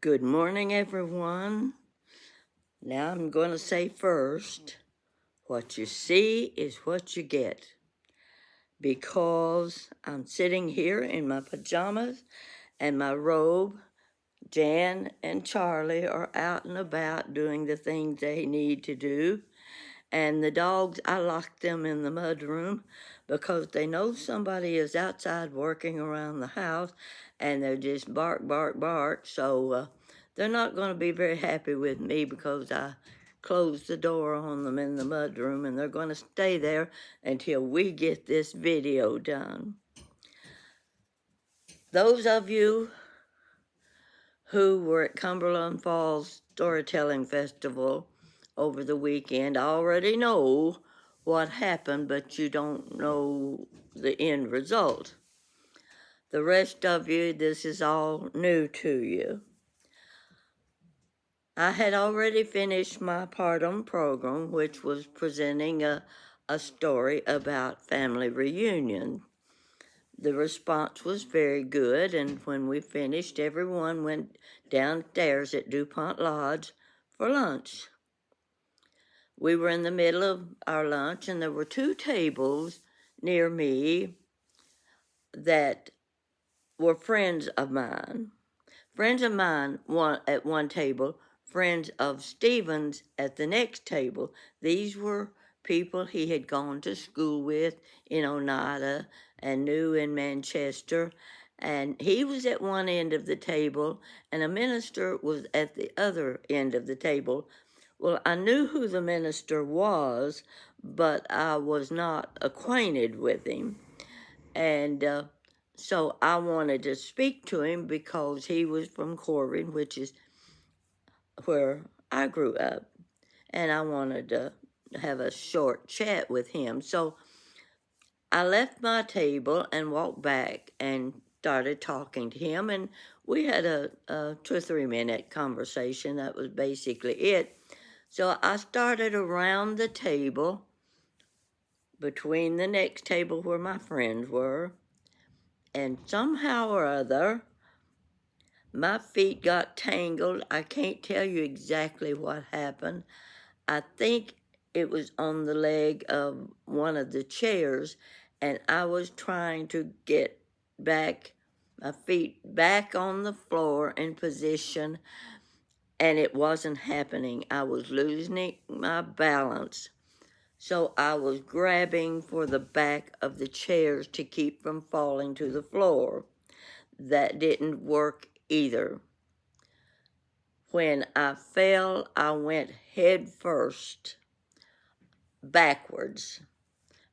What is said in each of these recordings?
Good morning, everyone. Now I'm going to say first, what you see is what you get. Because I'm sitting here in my pajamas and my robe, Jan and Charlie are out and about doing the things they need to do. And the dogs, I lock them in the mudroom because they know somebody is outside working around the house and they're just bark, bark, bark. So they're not going to be very happy with me because I closed the door on them in the mudroom, and they're going to stay there until we get this video done. Those of you who were at Cumberland Falls Storytelling Festival over the weekend already know what happened, but you don't know the end result. The rest of you, this is all new to you. I had already finished my part on program, which was presenting a story about family reunion. The response was very good, and when we finished, everyone went downstairs at DuPont Lodge for lunch. We were in the middle of our lunch, and there were two tables near me that were friends of mine. Friends of mine at one table, friends of Stephen's at the next table. These were people he had gone to school with in Oneida and knew in Manchester. And he was at one end of the table, and a minister was at the other end of the table. Well, I knew who the minister was, but I was not acquainted with him. And so I wanted to speak to him because he was from Corbin, which is where I grew up. And I wanted to have a short chat with him. So I left my table and walked back and started talking to him. And we had a 2 or 3 minute conversation. That was basically it. So I started around the table between the next table where my friends were, and somehow or other, my feet got tangled. I can't tell you exactly what happened. I think it was on the leg of one of the chairs, and I was trying to get my feet back on the floor in position, and it wasn't happening. I was losing my balance. So I was grabbing for the back of the chairs to keep from falling to the floor. That didn't work either. When I fell, I went head first, backwards.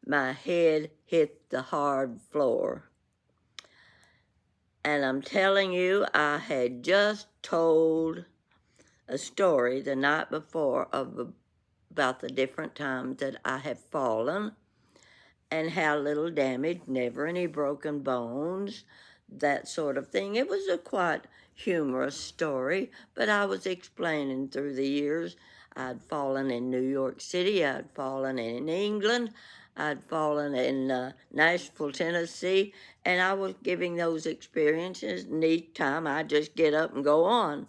My head hit the hard floor. And I'm telling you, I had just told a story the night before about the different times that I have fallen and how little damage, never any broken bones, that sort of thing. It was a quite humorous story, but I was explaining through the years. I'd fallen in New York City, I'd fallen in England, I'd fallen in Nashville, Tennessee, and I was giving those experiences. And each time I just get up and go on.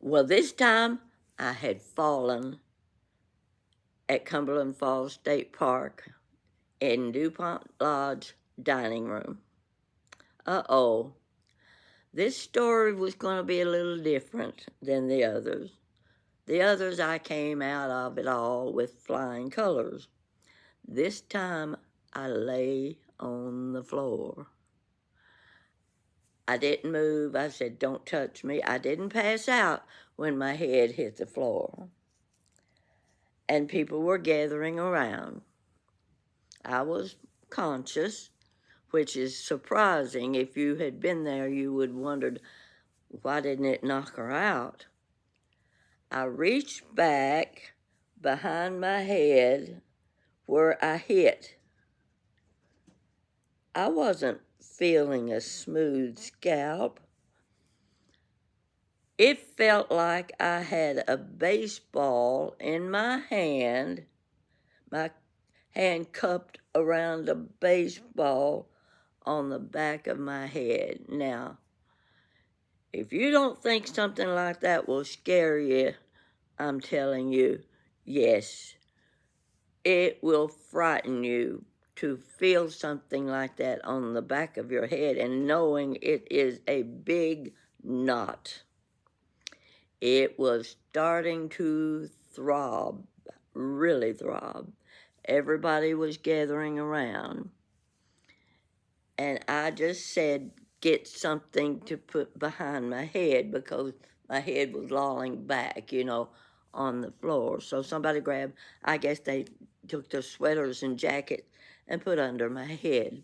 Well, this time I had fallen at Cumberland Falls State Park in DuPont Lodge dining room. Uh-oh. This story was going to be a little different than the others. The others, I came out of it all with flying colors. This time, I lay on the floor. I didn't move. I said, "Don't touch me." I didn't pass out when my head hit the floor. And people were gathering around. I was conscious, which is surprising. If you had been there, you would wondered, why didn't it knock her out? I reached back behind my head where I hit. I wasn't feeling a smooth scalp. It felt like I had a baseball in my hand cupped around a baseball on the back of my head. Now, If you don't think something like that will scare you, I'm telling you, yes, it will frighten you to feel something like that on the back of your head and knowing it is a big knot. It was starting to throb, really throb. Everybody was gathering around. And I just said, get something to put behind my head because my head was lolling back, on the floor. So somebody grabbed, I guess they took their sweaters and jackets and put under my head.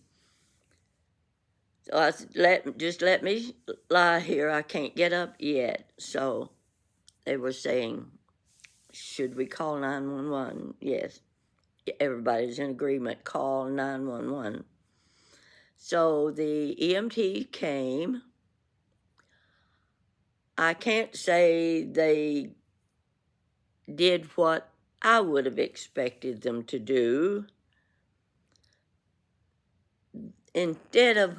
So I said, just let me lie here. I can't get up yet. So they were saying, should we call 911? Yes. Everybody's in agreement. Call 911. So the EMT came. I can't say they did what I would have expected them to do. Instead of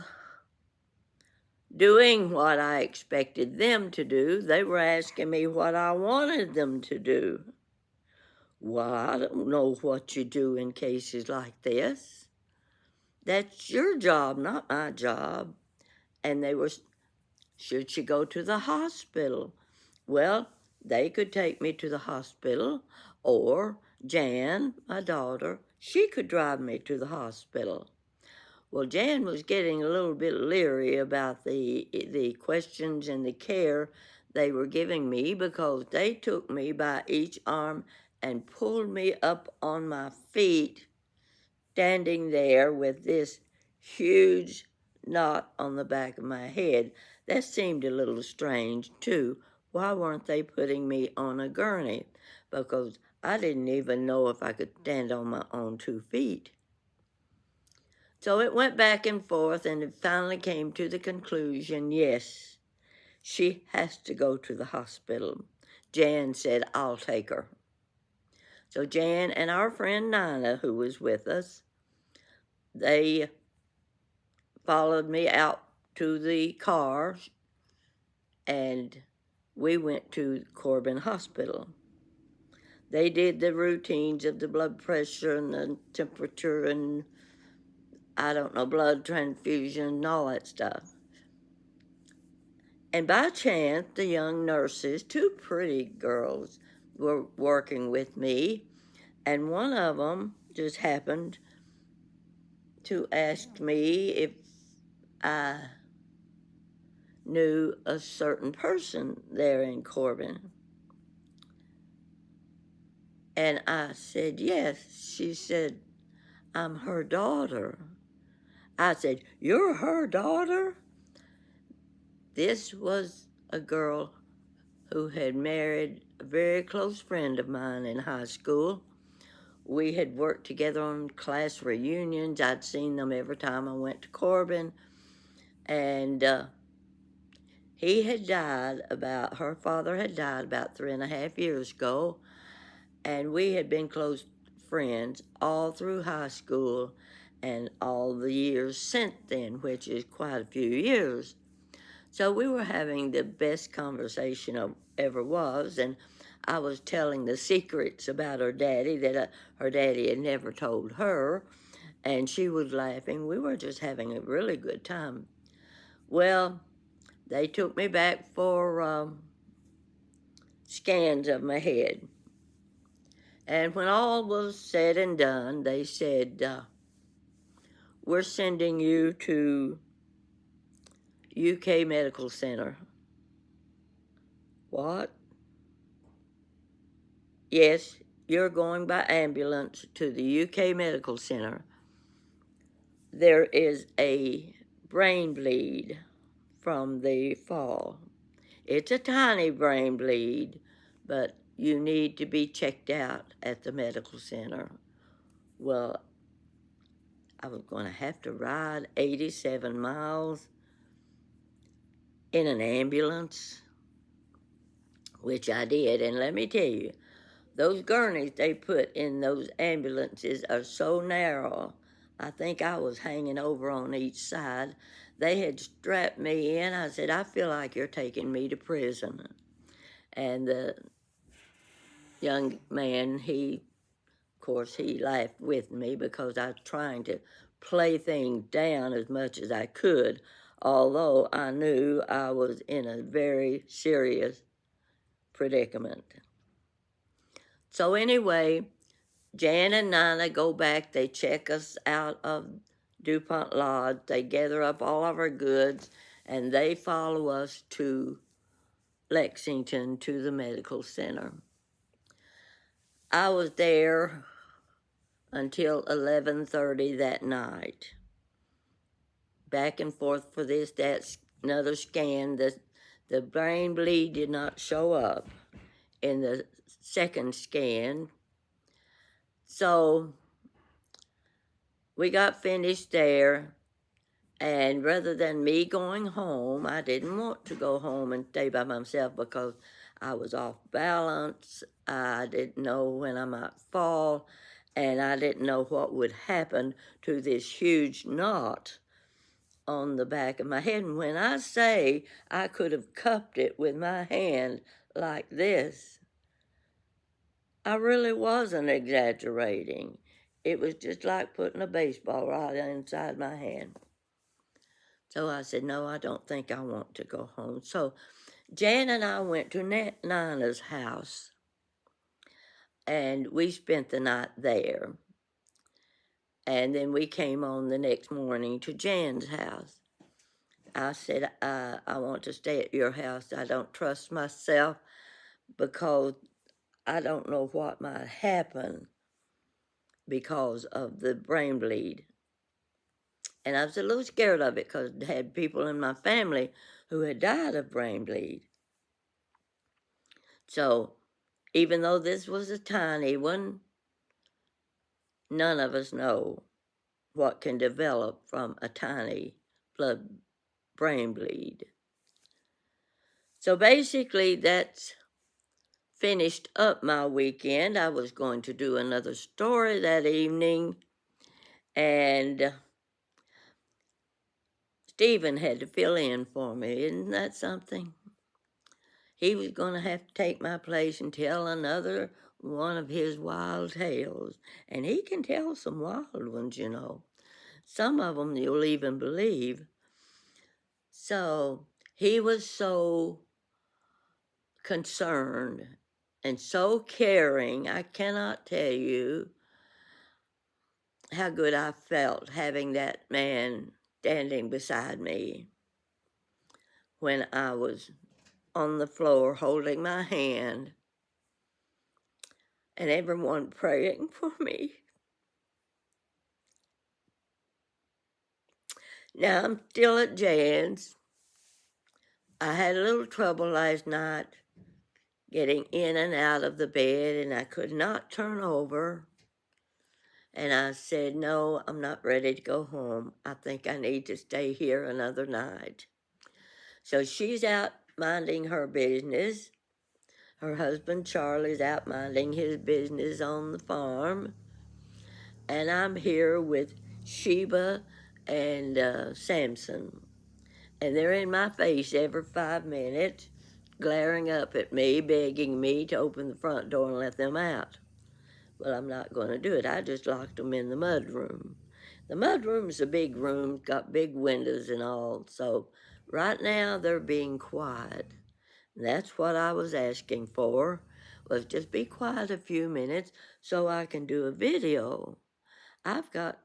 doing what I expected them to do, they were asking me what I wanted them to do. Well, I don't know what you do in cases like this. That's your job, not my job. And they were, should she go to the hospital? Well, they could take me to the hospital, or Jan, my daughter, she could drive me to the hospital. Well, Jan was getting a little bit leery about the questions and the care they were giving me because they took me by each arm and pulled me up on my feet, standing there with this huge knot on the back of my head. That seemed a little strange, too. Why weren't they putting me on a gurney? Because I didn't even know if I could stand on my own 2 feet. So it went back and forth, and it finally came to the conclusion, yes, she has to go to the hospital. Jan said, I'll take her. So Jan and our friend Nina, who was with us, they followed me out to the car, and we went to Corbin Hospital. They did the routines of the blood pressure and the temperature and, I don't know, blood transfusion and all that stuff. And by chance, the young nurses, 2 pretty girls, were working with me, and one of them just happened to ask me if I knew a certain person there in Corbin. And I said, yes. She said, I'm her daughter. I said, you're her daughter? This was a girl who had married a very close friend of mine in high school. We had worked together on class reunions. I'd seen them every time I went to Corbin. And her father had died about 3.5 years ago. And we had been close friends all through high school and all the years since then, which is quite a few years. So we were having the best conversation ever was, and I was telling the secrets about her daddy that her daddy had never told her, and she was laughing. We were just having a really good time. Well, they took me back for scans of my head. And when all was said and done, they said, we're sending you to UK Medical Center. What? Yes, you're going by ambulance to the UK Medical Center. There is a brain bleed from the fall. It's a tiny brain bleed, but you need to be checked out at the medical center. Well, I was going to have to ride 87 miles in an ambulance, which I did. And let me tell you, those gurneys they put in those ambulances are so narrow. I think I was hanging over on each side. they had strapped me in. I said, I feel like you're taking me to prison. And the young man, of course, he laughed with me because I was trying to play things down as much as I could, although I knew I was in a very serious predicament. So anyway, Jan and Nina go back. They check us out of DuPont Lodge. They gather up all of our goods, and they follow us to Lexington to the medical center. I was there until 11:30 that night. Back and forth for this, that's another scan. The brain bleed did not show up in the second scan. So we got finished there, and rather than me going home, I didn't want to go home and stay by myself because I was off balance. I didn't know when I might fall, and I didn't know what would happen to this huge knot on the back of my head. And when I say I could have cupped it with my hand like this, I really wasn't exaggerating. It was just like putting a baseball right inside my hand. So I said, no, I don't think I want to go home. So Jan and I went to Nana's house, and we spent the night there. And then we came on the next morning to Jan's house. I said, I want to stay at your house. I don't trust myself because I don't know what might happen because of the brain bleed. And I was a little scared of it because I had people in my family who had died of brain bleed. So even though this was a tiny one, none of us know what can develop from a tiny blood brain bleed. So basically, that's finished up my weekend. I was going to do another story that evening, and Stephen had to fill in for me. Isn't that something? He was going to have to take my place and tell another one of his wild tales. And he can tell some wild ones, you know. Some of them you'll even believe. So he was so concerned and so caring. I cannot tell you how good I felt having that man standing beside me when I was on the floor holding my hand and everyone praying for me. Now I'm still at Jan's. I had a little trouble last night getting in and out of the bed, and I could not turn over. And I said, no, I'm not ready to go home. I think I need to stay here another night. So she's out minding her business. Her husband Charlie's out minding his business on the farm. And I'm here with Sheba and Samson. And they're in my face every 5 minutes, glaring up at me, begging me to open the front door and let them out. Well, I'm not going to do it. I just locked them in the mudroom. The mudroom's a big room, got big windows and all. So right now they're being quiet. That's what I was asking for, was just be quiet a few minutes so I can do a video. I've got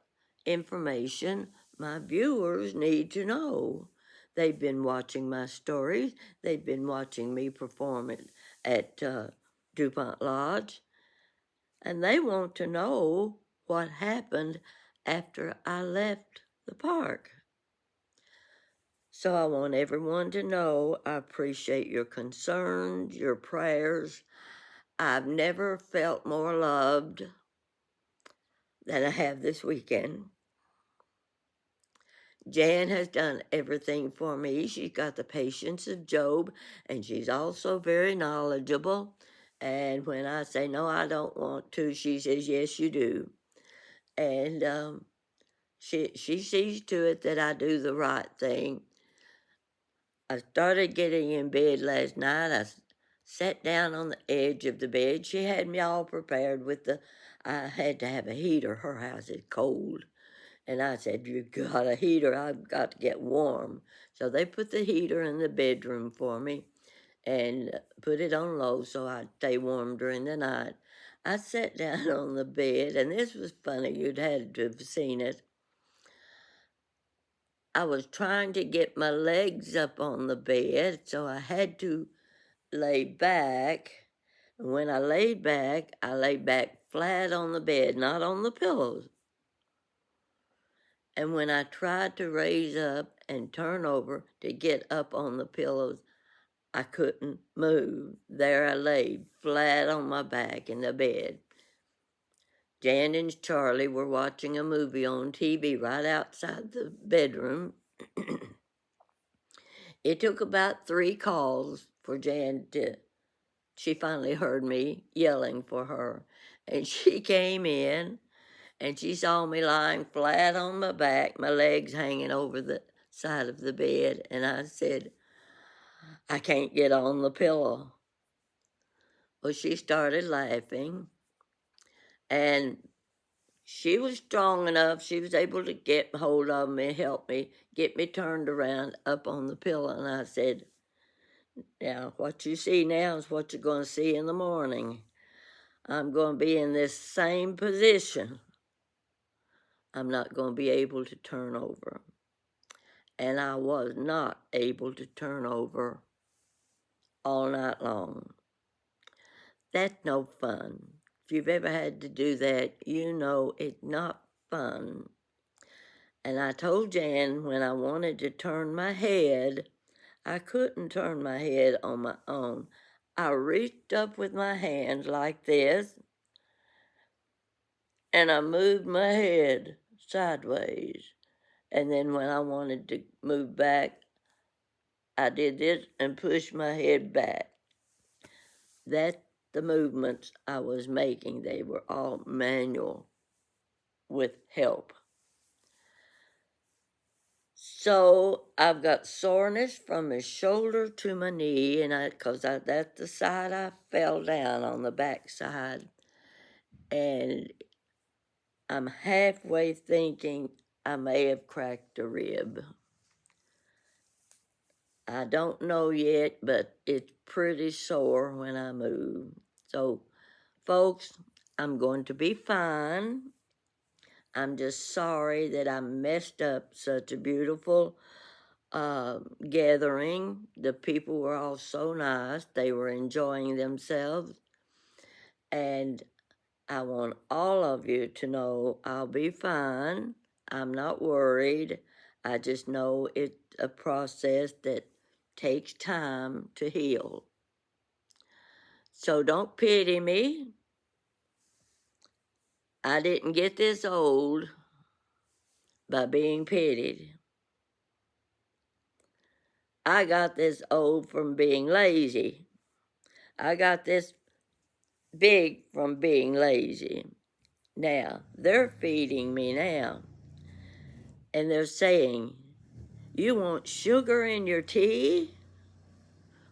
information my viewers need to know. They've been watching my stories. They've been watching me perform it at DuPont Lodge. And they want to know what happened after I left the park. So I want everyone to know I appreciate your concerns, your prayers. I've never felt more loved than I have this weekend. Jan has done everything for me. She's got the patience of Job, and she's also very knowledgeable. And when I say, no, I don't want to, she says, yes, you do. And She sees to it that I do the right thing. I started getting in bed last night. I sat down on the edge of the bed. She had me all prepared with I had to have a heater. Her house is cold. And I said, "You got a heater? I've got to get warm." So they put the heater in the bedroom for me and put it on low so I'd stay warm during the night. I sat down on the bed, and this was funny. You'd had to have seen it. I was trying to get my legs up on the bed, so I had to lay back. When I lay back flat on the bed, not on the pillows. And when I tried to raise up and turn over to get up on the pillows, I couldn't move. There I lay flat on my back in the bed. Jan and Charlie were watching a movie on TV right outside the bedroom. It took about 3 calls for Jan to, she finally heard me yelling for her. And she came in and she saw me lying flat on my back, my legs hanging over the side of the bed. And I said, "I can't get on the pillow." Well, she started laughing. And she was strong enough. She was able to get hold of me, help me, get me turned around up on the pillow. And I said, "Now, what you see now is what you're going to see in the morning. I'm going to be in this same position. I'm not going to be able to turn over." And I was not able to turn over all night long. That's no fun. If you've ever had to do that, you know it's not fun. And I told Jan when I wanted to turn my head, I couldn't turn my head on my own. I reached up with my hands like this, and I moved my head sideways. And then when I wanted to move back, I did this and pushed my head back. That's the movements I was making. They were all manual with help. So I've got soreness from my shoulder to my knee, and that's the side I fell down on, the back side. And I'm halfway thinking I may have cracked a rib. I don't know yet, but it's pretty sore when I move. So, folks, I'm going to be fine. I'm just sorry that I messed up such a beautiful gathering. The people were all so nice. They were enjoying themselves. And I want all of you to know I'll be fine. I'm not worried. I just know it's a process that takes time to heal. So don't pity me. I didn't get this old by being pitied. I got this old from being lazy. I got this big from being lazy. Now, they're feeding me now. And they're saying, "You want sugar in your tea?"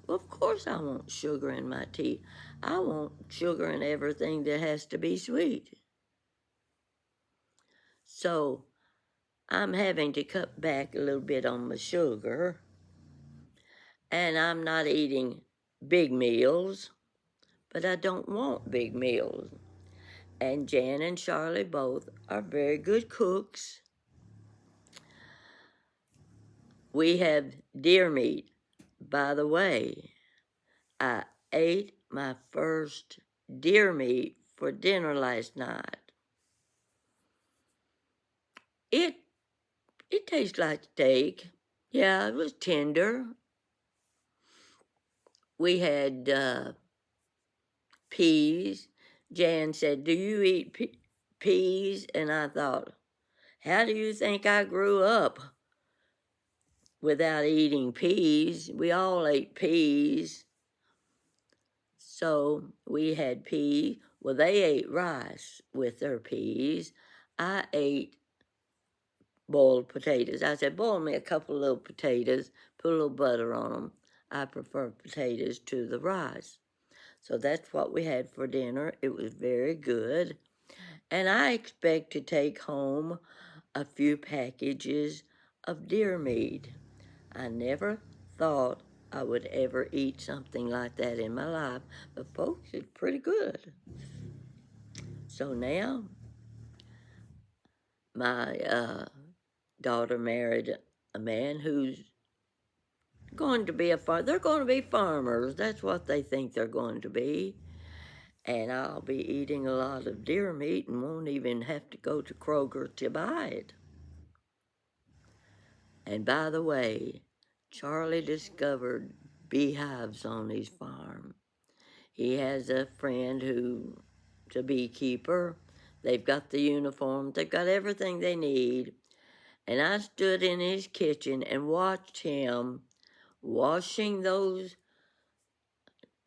Well, of course I want sugar in my tea. I want sugar in everything that has to be sweet. So I'm having to cut back a little bit on my sugar. And I'm not eating big meals, but I don't want big meals. And Jan and Charlie both are very good cooks. We have deer meat. By the way, I ate my first deer meat for dinner last night. It tastes like steak. Yeah, it was tender. We had peas. Jan said, "Do you eat peas?" And I thought, how do you think I grew up without eating peas? We all ate peas. So we had peas. Well, they ate rice with their peas. I ate boiled potatoes. I said, boil me a couple of little potatoes, put a little butter on them. I prefer potatoes to the rice. So that's what we had for dinner. It was very good. And I expect to take home a few packages of deer meat. I never thought I would ever eat something like that in my life, but folks, it's pretty good. So now my daughter married a man who's going to be a farmer. They're going to be farmers. That's what they think they're going to be. And I'll be eating a lot of deer meat and won't even have to go to Kroger to buy it. And by the way, Charlie discovered beehives on his farm. He has a friend who's a beekeeper. They've got the uniform. They've got everything they need. And I stood in his kitchen and watched him washing those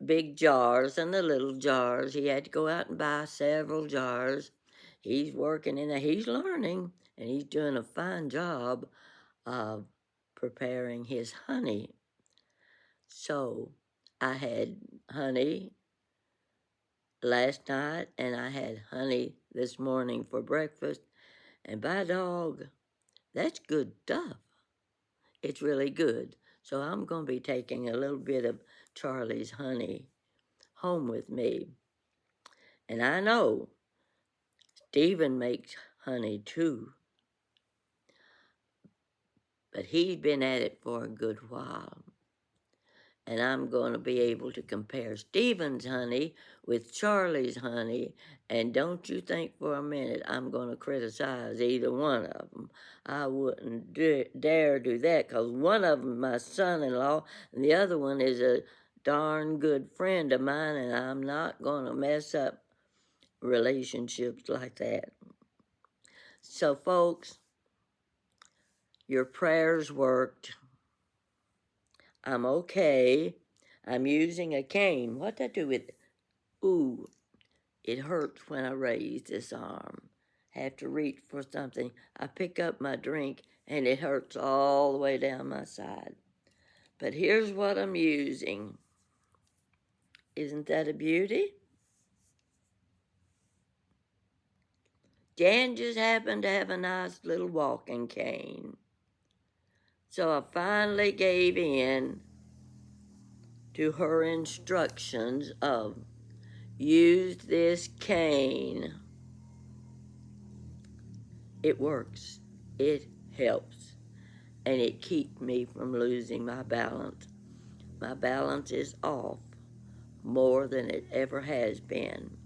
big jars and the little jars. He had to go out and buy several jars. He's working in there. He's learning, and he's doing a fine job of preparing his honey. So I had honey last night, and I had honey this morning for breakfast. And by dog, that's good stuff. It's really good. So I'm going to be taking a little bit of Charlie's honey home with me. And I know Stephen makes honey too, but he's been at it for a good while. And I'm going to be able to compare Stephen's honey with Charlie's honey. And don't you think for a minute I'm going to criticize either one of them. I wouldn't dare do that, because one of them is my son-in-law and the other one is a darn good friend of mine, and I'm not going to mess up relationships like that. So, folks, your prayers worked. I'm okay. I'm using a cane. What'd I do with it? Ooh, it hurts when I raise this arm. Have to reach for something. I pick up my drink and it hurts all the way down my side. But here's what I'm using. Isn't that a beauty? Jan just happened to have a nice little walking cane. So I finally gave in to her instructions of use this cane. It works. It helps. And it keeps me from losing my balance. My balance is off more than it ever has been.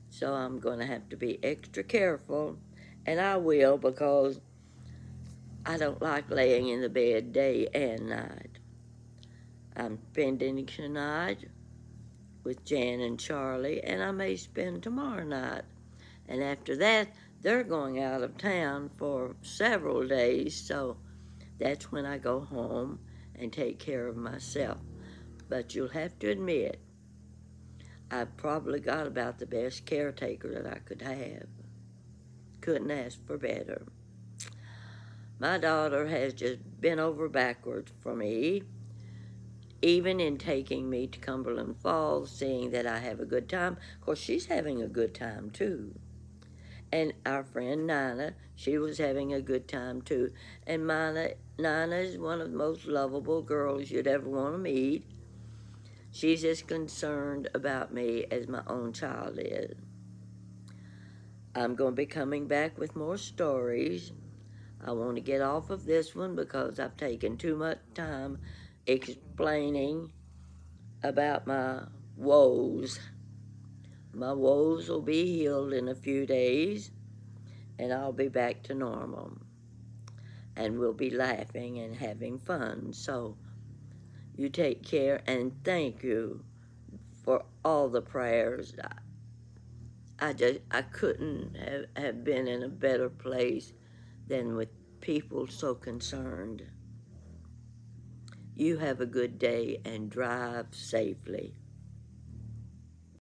So I'm going to have to be extra careful, and I will, because I don't like laying in the bed day and night. I'm spending tonight with Jan and Charlie, and I may spend tomorrow night. And after that, they're going out of town for several days, so that's when I go home and take care of myself. But you'll have to admit, I've probably got about the best caretaker that I could have. Couldn't ask for better. My daughter has just bent over backwards for me, even in taking me to Cumberland Falls, seeing that I have a good time. Of course, she's having a good time too. And our friend Nina, she was having a good time too. And Nina is one of the most lovable girls you'd ever want to meet. She's as concerned about me as my own child is. I'm going to be coming back with more stories. I want to get off of this one because I've taken too much time explaining about my woes. My woes will be healed in a few days, and I'll be back to normal. And we'll be laughing and having fun. So you take care, and thank you for all the prayers. I couldn't have been in a better place than with people so concerned. You have a good day and drive safely.